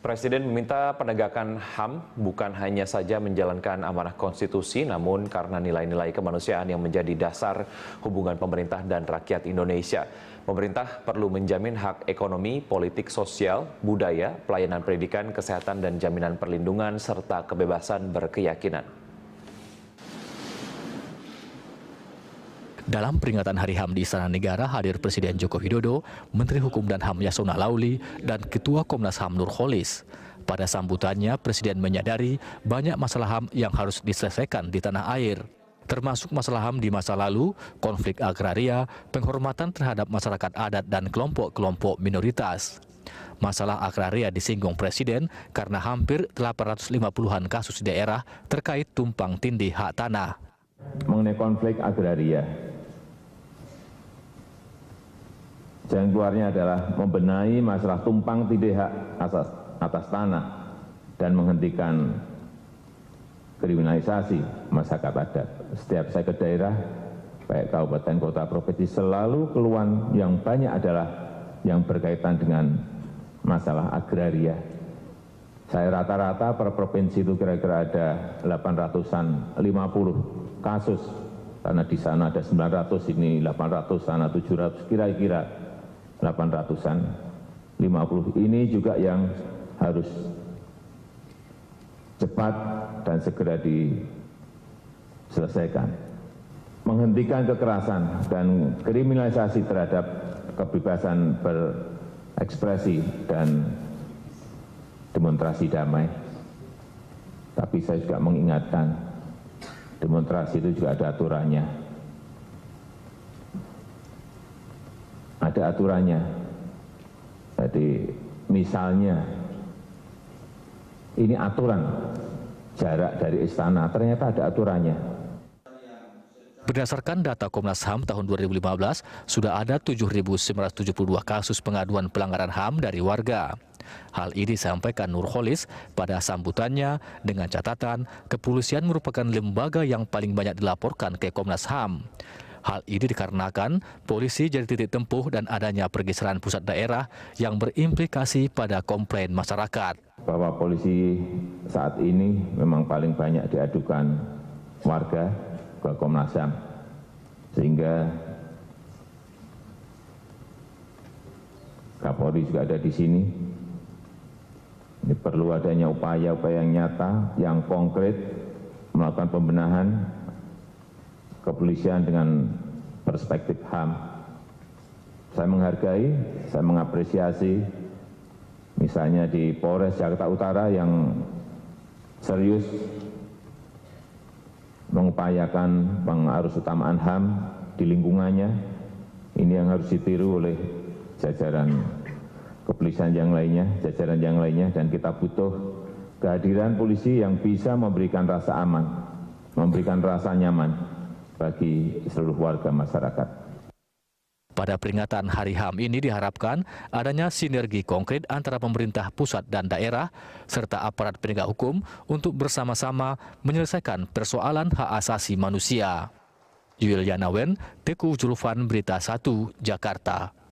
Presiden meminta penegakan HAM bukan hanya saja menjalankan amanah konstitusi, namun karena nilai-nilai kemanusiaan yang menjadi dasar hubungan pemerintah dan rakyat Indonesia. Pemerintah perlu menjamin hak ekonomi, politik sosial, budaya, pelayanan pendidikan, kesehatan, dan jaminan perlindungan, serta kebebasan berkeyakinan. Dalam peringatan Hari HAM di Istana Negara hadir Presiden Joko Widodo, Menteri Hukum dan HAM Yasona Lauli, dan Ketua Komnas HAM Nurholis. Pada sambutannya, Presiden menyadari banyak masalah HAM yang harus diselesaikan di tanah air, termasuk masalah HAM di masa lalu, konflik agraria, penghormatan terhadap masyarakat adat dan kelompok-kelompok minoritas. Masalah agraria disinggung Presiden karena hampir 850-an kasus di daerah terkait tumpang tindih hak tanah. Mengenai konflik agraria, jalan keluarnya adalah membenahi masalah tumpang tindih hak atas tanah dan menghentikan kriminalisasi masyarakat adat. Setiap saya ke daerah, baik kabupaten, kota, provinsi, selalu keluhan yang banyak adalah yang berkaitan dengan masalah agraria. Saya rata-rata per provinsi itu kira-kira ada 850 kasus, karena di sana ada 900, ini 800, sana 700, kira-kira 850. Ini juga yang harus cepat dan segera diselesaikan. Menghentikan kekerasan dan kriminalisasi terhadap kebebasan berekspresi dan demonstrasi damai. Tapi saya juga mengingatkan, demonstrasi itu juga ada aturannya. Ada aturannya. Jadi misalnya ini aturan jarak dari istana, ternyata ada aturannya. Berdasarkan data Komnas HAM tahun 2015, sudah ada 7.972 kasus pengaduan pelanggaran HAM dari warga. Hal ini disampaikan Nurholis pada sambutannya dengan catatan kepolisian merupakan lembaga yang paling banyak dilaporkan ke Komnas HAM. Hal ini dikarenakan polisi jadi titik tempuh dan adanya pergeseran pusat daerah yang berimplikasi pada komplain masyarakat. Bahwa polisi saat ini memang paling banyak diadukan warga ke Komnas HAM, sehingga Kapolri juga ada di sini. Ini perlu adanya upaya-upaya yang nyata, yang konkret, melakukan pembenahan kepolisian dengan perspektif HAM. Saya menghargai, saya mengapresiasi, misalnya di Polres Jakarta Utara yang serius mengupayakan pengarusutamaan HAM di lingkungannya. Ini yang harus ditiru oleh jajaran kepolisian yang lainnya, jajaran yang lainnya, dan kita butuh kehadiran polisi yang bisa memberikan rasa aman, memberikan rasa nyaman bagi seluruh warga masyarakat. Pada peringatan Hari HAM ini diharapkan adanya sinergi konkret antara pemerintah pusat dan daerah, serta aparat penegak hukum untuk bersama-sama menyelesaikan persoalan hak asasi manusia. Yuliana Wen, Teguh Julfan, Berita 1, Jakarta.